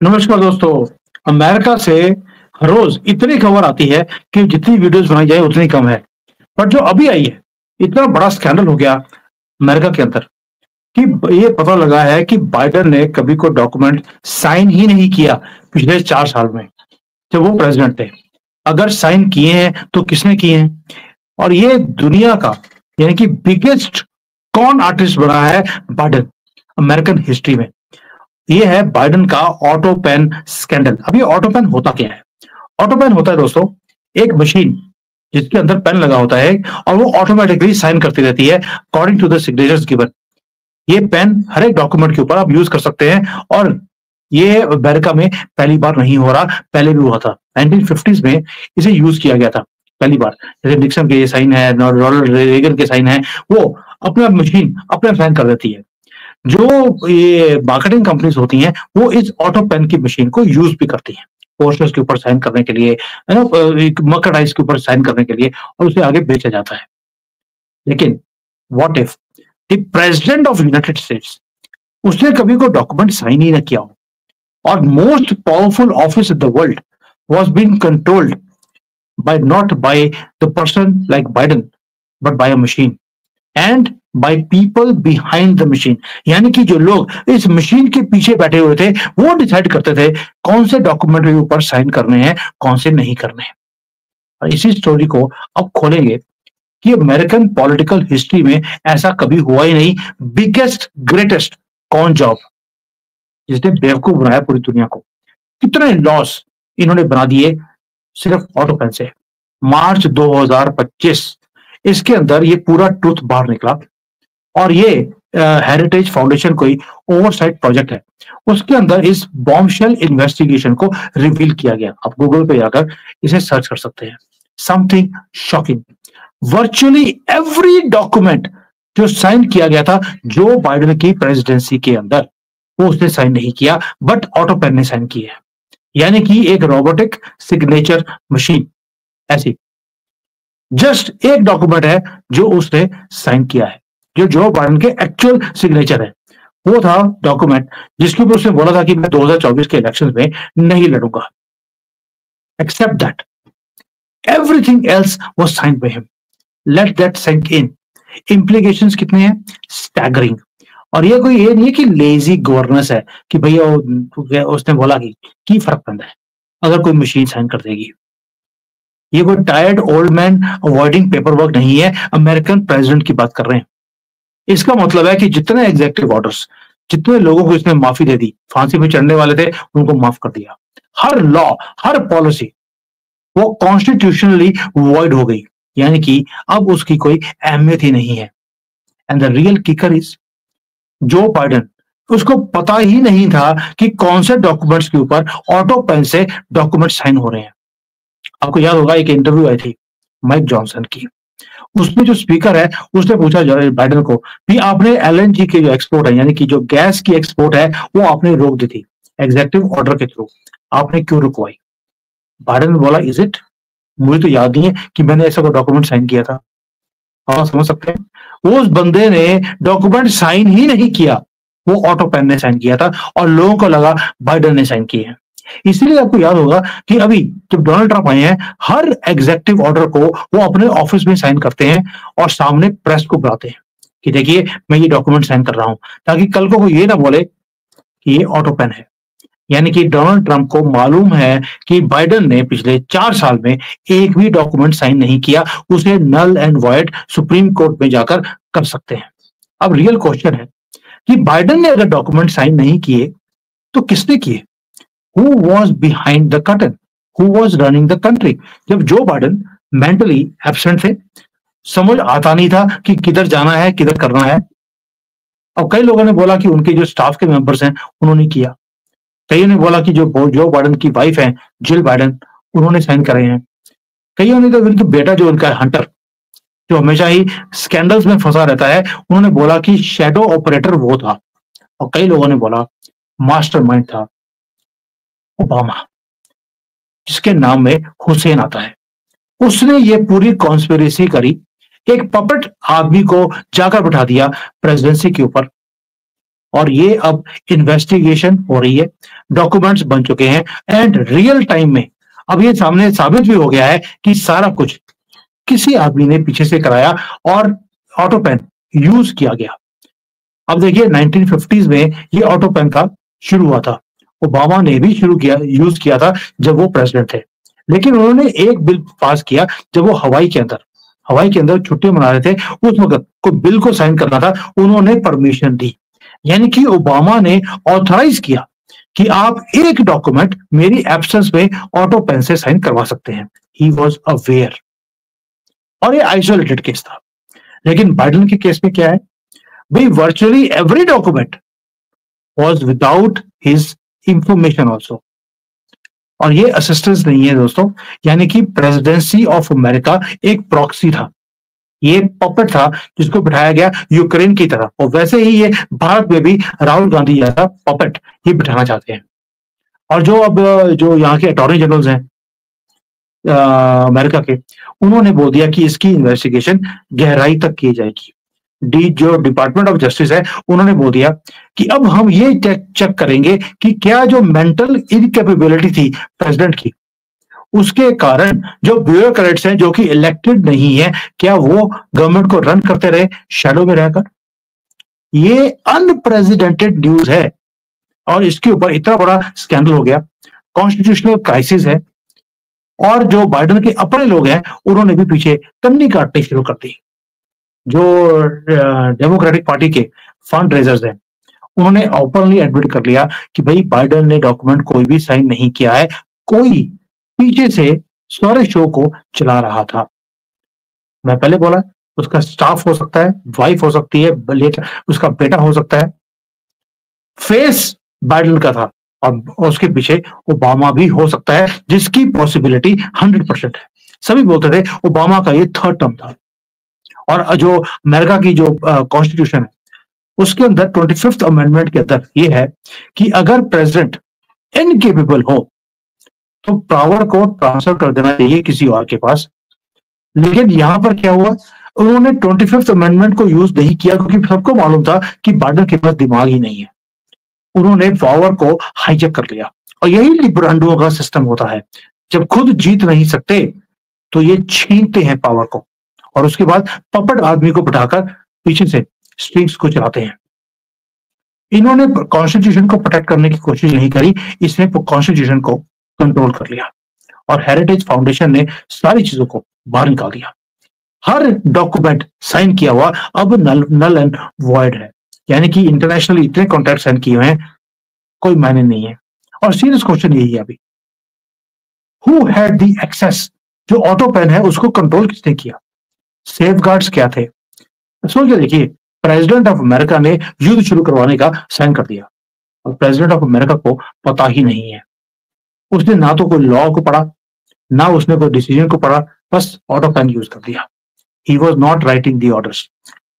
नमस्कार दोस्तों। अमेरिका से हर रोज इतनी खबर आती है कि जितनी वीडियोस बनाई जाए उतनी कम है। पर जो अभी आई है, इतना बड़ा स्कैंडल हो गया अमेरिका के अंदर कि ये पता लगा है कि बाइडेन ने कभी कोई डॉक्यूमेंट साइन ही नहीं किया पिछले 4 साल में, जब वो प्रेसिडेंट थे। अगर साइन किए हैं तो किसने किए हैं? और ये दुनिया का यानी कि बिगेस्ट कॉन आर्टिस्ट बना है बाइडेन अमेरिकन हिस्ट्री में। ये है बाइडेन का ऑटो पेन स्कैंडल। अब ये ऑटो पेन होता क्या है? ऑटो पेन होता है दोस्तों एक मशीन जिसके अंदर पेन लगा होता है और वो ऑटोमेटिकली साइन करती रहती है according to the signatures given. ये पेन हर एक डॉक्यूमेंट के ऊपर आप यूज कर सकते हैं और ये अमेरिका में पहली बार नहीं हो रहा, पहले भी हुआ था। 1950s में इसे यूज किया गया था पहली बार। जैसे निक्सन के ये साइन है, रोनाल्ड रेगन के साइन है, वो अपना मशीन अपने साइन कर देती है। जो ये मार्केटिंग कंपनीज होती हैं वो इस ऑटो पेन की मशीन को यूज भी करती हैं पोस्टर्स के ऊपर साइन करने के लिए, है ना, मर्केंडाइज के ऊपर साइन करने के लिए, और उसे आगे बेचा जाता है। लेकिन what if the president of United states उसने कभी कोई डॉक्यूमेंट साइन ही ना किया हो और most powerful office in the world was being controlled by not by the person like Biden but by a machine and by people behind the machine। यानी कि जो लोग इस मशीन के पीछे बैठे हुए थे वो डिसाइड करते थे कौन से डॉक्यूमेंट के ऊपर साइन करने हैं, कौन से नहीं करने हैं। और इसी स्टोरी को अब खोलेंगे कि अमेरिकन पॉलिटिकल हिस्ट्री में ऐसा कभी हुआ ही नहीं। बिगेस्ट ग्रेटेस्ट कौन जॉब जिसने बेवकूफ बनाया पूरी दुनिया को। कितने लॉस इन्होंने बना दिए सिर्फ ऑटो पेन से। मार्च 2025 इसके अंदर ये पूरा ट्रुथ बाहर निकला और ये हेरिटेज फाउंडेशन कोई ओवरसाइट प्रोजेक्ट है, उसके अंदर इस बॉम्बशेल इन्वेस्टिगेशन को रिवील किया गया। आप गूगल पे जाकर इसे सर्च कर सकते हैं। Something shocking. Virtually every document जो साइन किया गया था जो बाइडेन की प्रेसिडेंसी के अंदर, वो उसने साइन नहीं किया बट ऑटो पेन ने साइन किया है। यानी कि एक रोबोटिक सिग्नेचर मशीन ऐसी। जस्ट एक डॉक्यूमेंट है जो उसने साइन किया है, जो जो बाइडेन के एक्चुअल सिग्नेचर है। वो था डॉक्यूमेंट जिसके ऊपर उसने बोला था कि मैं 2024 के इलेक्शंस में नहीं लड़ूंगा। Except that everything else was signed by him. Let that sink in. Implications कितने हैं? स्टैगरिंग। और ये कोई ये नहीं है कि लेजी गवर्नेंस है कि भैया उसने बोला कि फर्क पड़ता है अगर कोई मशीन साइन कर देगी। ये कोई tired old man avoiding paper work नहीं है, अमेरिकन प्रेसिडेंट की बात कर रहे हैं। इसका मतलब है कि जितने एग्जीक्यूटिव ऑर्डर्स, जितने लोगों को इसने माफी दे दी, फांसी पे चढ़ने वाले थे उनको माफ कर दिया। हर लॉ, हर पॉलिसी वो कॉन्स्टिट्यूशनली वॉइड हो गई। यानी कि अब उसकी कोई अहमियत ही नहीं है। And the real kicker is Joe Biden, उसको पता ही नहीं था कि कौन से डॉक्यूमेंट्स के ऊपर ऑटो पेन से डॉक्यूमेंट साइन हो रहे हैं। आपको याद होगा एक इंटरव्यू आई थी माइक जॉनसन की। उसमें जो स्पीकर है उसने पूछा बाइडेन को कि आपने एलएनजी के जो एक्सपोर्ट है, यानी कि जो गैस की एक्सपोर्ट है, वो आपने रोक दी थी एग्जीक्यूटिव ऑर्डर के थ्रू, आपने क्यों रुकवाई? बाइडेन ने बोला इज इट, मुझे तो याद नहीं है कि मैंने ऐसा कोई डॉक्यूमेंट साइन किया था। हाँ, समझ सकते हैं। उस बंदे ने डॉक्यूमेंट साइन ही नहीं किया, वो ऑटो पेन ने साइन किया था और लोगों को लगा बाइडेन ने साइन किए हैं। इसलिए आपको याद होगा कि अभी जब डोनाल्ड ट्रंप आए हैं, हर एग्जीक्यूटिव ऑर्डर को वो अपने ऑफिस में साइन करते हैं और सामने प्रेस को बुलाते हैं कि देखिए मैं ये डॉक्यूमेंट साइन कर रहा हूं, ताकि कल को ये ना बोले कि ये ऑटो पेन है। यानी कि डोनाल्ड ट्रंप को मालूम है कि बाइडेन ने पिछले 4 साल में एक भी डॉक्यूमेंट साइन नहीं किया, उसे null and void Supreme Court में जाकर कर सकते हैं। अब रियल क्वेश्चन है कि बाइडेन ने अगर डॉक्यूमेंट साइन नहीं किए तो किसने किए? Who was behind the curtain? Who was running the country? जब जो बाइडेन मेंटली एब्सेंट थे, समझ आता नहीं था कि किधर जाना है, किधर करना है। अब कई लोगों ने बोला कि उनके जो स्टाफ के मेंबर्स हैं उन्होंने किया। कईयों ने बोला कि जो बाइडेन की वाइफ है जिल बाइडेन, उन्होंने साइन करे हैं। कईयों ने तो उनके बेटा जो उनका हंटर, जो हमेशा ही स्कैंडल्स में फंसा रहता है, उन्होंने बोला कि शैडो ऑपरेटर वो था। और कई लोगों ने बोला मास्टरमाइंड था ओबामा, जिसके नाम में हुसैन आता है। उसने ये पूरी कॉन्स्पिरेसी करी, एक पपेट आदमी को जाकर बिठा दिया प्रेसिडेंसी के ऊपर और ये अब इन्वेस्टिगेशन हो रही है, डॉक्यूमेंट्स बन चुके हैं एंड रियल टाइम में अब ये सामने साबित भी हो गया है कि सारा कुछ किसी आदमी ने पीछे से कराया और ऑटो पेन यूज किया गया। अब देखिए 1950s में ये ऑटो पेन का शुरू हुआ था, ओबामा ने भी शुरू किया, यूज किया था जब वो प्रेसिडेंट थे, लेकिन उन्होंने एक बिल पास किया जब वो हवाई के अंदर छुट्टी मना रहे थे, उस वक्त कोई बिल को साइन करना था, उन्होंने परमिशन दी, यानी कि ओबामा ने ऑथराइज किया कि आप एक डॉक्यूमेंट मेरी एब्सेंस में ऑटो पेन से साइन करवा सकते हैं। ही वॉज अवेयर, और ये आइसोलेटेड केस था। लेकिन बाइडेन के केस में क्या है भाई, virtually every document was without his information also, और ये असिस्टेंस नहीं है दोस्तों, यानी कि प्रेसिडेंसी ऑफ अमेरिका एक प्रॉक्सी था, ये पपेट था जिसको बिठाया गया यूक्रेन की तरह, और वैसे ही ये भारत में भी राहुल गांधी जैसा पपेट ये बिठाना चाहते हैं। और जो यहाँ के अटॉर्नी जनरल्स हैं अमेरिका के, उन्होंने बोल दिया कि इसकी इन्वेस्टिगेशन गहराई तक की जाएगी। जो डिपार्टमेंट ऑफ जस्टिस है, उन्होंने बोल दिया कि अब हम ये चेक करेंगे कि क्या जो मेंटल इनकैपेबिलिटी थी प्रेसिडेंट की, उसके कारण जो ब्यूरोक्रेट्स हैं जो कि इलेक्टेड नहीं है, क्या वो गवर्नमेंट को रन करते रहे शैडो में रहकर। ये अनप्रेसिडेंटेड न्यूज है और इसके ऊपर इतना बड़ा स्कैंडल हो गया, कॉन्स्टिट्यूशनल क्राइसिस है, और जो बाइडेन के अपने लोग हैं उन्होंने भी पीछे कन्नी काटनी शुरू कर दी। जो डेमोक्रेटिक पार्टी के फंड रेजर्स हैं, उन्होंने ओपनली एडमिट कर लिया कि भाई बाइडेन ने डॉक्यूमेंट कोई भी साइन नहीं किया है, कोई पीछे से सारे शो को चला रहा था। मैं पहले बोला उसका स्टाफ हो सकता है, वाइफ हो सकती है, उसका बेटा हो सकता है, फेस बाइडेन का था, और उसके पीछे ओबामा भी हो सकता है, जिसकी पॉसिबिलिटी 100% है। सभी बोलते थे ओबामा का ये थर्ड टर्म था। और जो अमेरिका की जो कॉन्स्टिट्यूशन है, उसके अंदर 25th अमेंडमेंट के अंदर ये है कि अगर प्रेसिडेंट इनकेपेबल हो तो पावर को ट्रांसफर कर देना चाहिए किसी और के पास। लेकिन यहां पर क्या हुआ, उन्होंने 25th अमेंडमेंट को यूज नहीं किया, क्योंकि सबको मालूम था कि बाइडेन के पास दिमाग ही नहीं है। उन्होंने पावर को हाईजैक कर लिया, और यही लिबरांडो का सिस्टम होता है, जब खुद जीत नहीं सकते तो ये छीनते हैं पावर को, और उसके बाद पपट आदमी को बिठाकर पीछे से स्ट्रिंग्स को चलाते हैं। इन्होंने कॉन्स्टिट्यूशन को प्रोटेक्ट करने की कोशिश नहीं करी, इसने कॉन्स्टिट्यूशन को कंट्रोल कर लिया, और हेरिटेज फाउंडेशन ने सारी चीजों को बाहर निकाल दिया। हर डॉक्यूमेंट साइन किया हुआ अब नल एंड वॉइड है, यानी कि इंटरनेशनली इतने कॉन्ट्रैक्ट साइन किए हुए हैं, कोई मायने नहीं है। और सीरियस क्वेश्चन यही है अभी, हु हैड द एक्सेस, जो ऑटो पेन है उसको कंट्रोल किसने किया, सेफगार्ड्स क्या थे। सोच के देखिए, प्रेसिडेंट ऑफ अमेरिका ने युद्ध शुरू करवाने का साइन कर दिया, और प्रेसिडेंट ऑफ अमेरिका को पता ही नहीं है, उसने ना तो कोई लॉ को पढ़ा, ना उसने कोई डिसीजन को पढ़ा, बस ऑटो पेन यूज कर दिया। He was not writing the orders,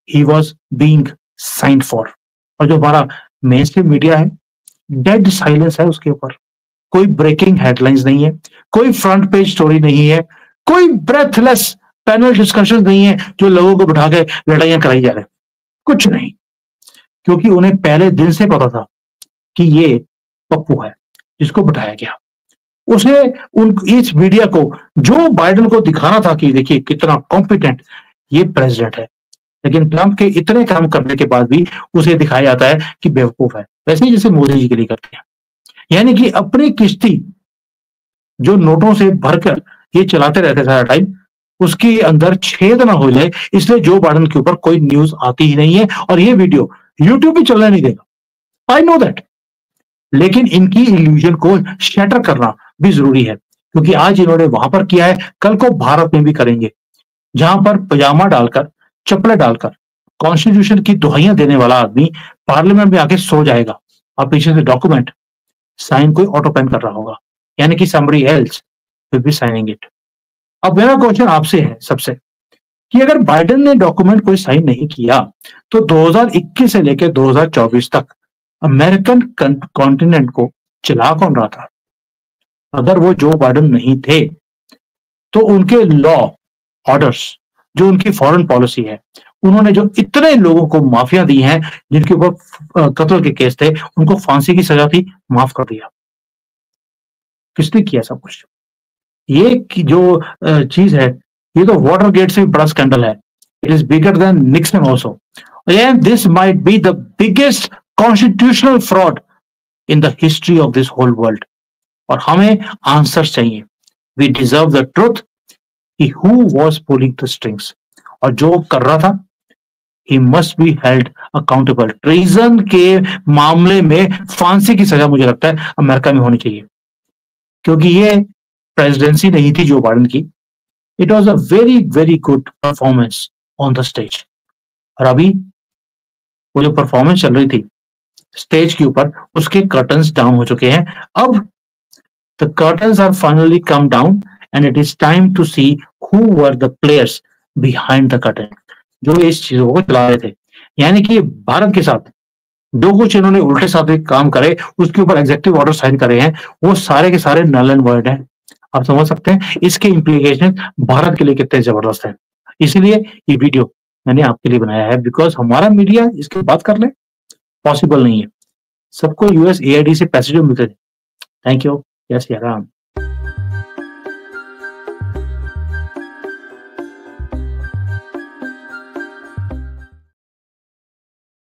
he was being signed for. और जो हमारा मेन स्ट्रीम मीडिया है, डेड साइलेंस है उसके ऊपर, कोई ब्रेकिंग हेडलाइंस नहीं है, कोई फ्रंट पेज स्टोरी नहीं है, कोई ब्रेथलेस पैनल डिस्कशन नहीं है जो लोगों को बिठा के लड़ाइयां कराई जा रहे, कुछ नहीं, क्योंकि उन्हें पहले दिन से पता था कि ये पप्पू है जिसको बिठाया गया। उसने इस मीडिया को, जो बाइडेन को दिखाना था कि देखिए कितना कॉम्पिटेंट ये प्रेसिडेंट है, लेकिन ट्रंप के इतने काम करने के बाद भी उसे दिखाया जाता है कि बेवकूफ है, वैसे ही जैसे मोदी जी के लिए करते हैं। यानी कि अपनी किश्ती जो नोटों से भरकर ये चलाते रहते सारा टाइम, उसके अंदर छेद ना हो जाए, इसलिए जो बाइडेन के ऊपर कोई न्यूज आती ही नहीं है, और ये वीडियो यूट्यूब पे चलने नहीं देगा, आई नो दैट। लेकिन इनकी इल्यूजन को शैटर करना भी जरूरी है, क्योंकि आज इन्होंने वहां पर किया है, कल को भारत में भी करेंगे, जहां पर पजामा डालकर, चप्पलें डालकर कॉन्स्टिट्यूशन की दुहाइयां देने वाला आदमी पार्लियामेंट में आके सो जाएगा, और पीछे से डॉक्यूमेंट साइन कोई ऑटो पेन कर रहा होगा, यानी कि somebody else will be signing it। अब मेरा क्वेश्चन आपसे है सबसे, कि अगर बाइडेन ने डॉक्यूमेंट कोई साइन नहीं किया, तो 2021 से लेकर 2024 तक अमेरिकन कॉन्टिनेंट को चला कौन रहा था। अगर वो जो बाइडेन नहीं थे, तो उनके लॉ ऑर्डर्स, जो उनकी फॉरेन पॉलिसी है, उन्होंने जो इतने लोगों को माफिया दी हैं जिनके ऊपर कत्ल के केस थे, उनको फांसी की सजा थी, माफ कर दिया। किसने किया सब कुछ? ये जो चीज है, ये तो वाटर गेट से भी बड़ा स्कैंडल है। It is bigger than Nixon also, and this might be the biggest constitutional fraud in the history of this whole world. और हमें आंसर्स चाहिए। वी डिजर्व द ट्रुथ कि who was pulling the strings, और जो कर रहा था he must be held accountable। Treason के मामले में फांसी की सजा मुझे लगता है अमेरिका में होनी चाहिए, क्योंकि ये प्रेसिडेंसी नहीं थी जो बाइडेन की। It was a very very good performance on the stage. और अभी वो जो परफॉर्मेंस चल रही थी स्टेज के ऊपर, उसके कर्टन्स डाउन हो चुके हैं। अब the curtains are finally come down and it is time to see who were the players behind the curtain, जो इस चीजों को चला रहे थे। यानी कि भारत के साथ जो कुछ इन्होंने उल्टे साधे काम करे, उसके ऊपर एग्जीक्यूटिव ऑर्डर साइन करे हैं, वो सारे के सारे नल एंड वॉइड हैं। आप समझ सकते हैं इसके इम्प्लीकेशन भारत के लिए कितने जबरदस्त हैं। इसीलिए ये वीडियो मैंने आपके लिए बनाया है, बिकॉज हमारा मीडिया इसके बात कर ले, पॉसिबल नहीं है। सबको यूएस एआईडी से पैसे जो मिलते थे। Thank you. यस यार।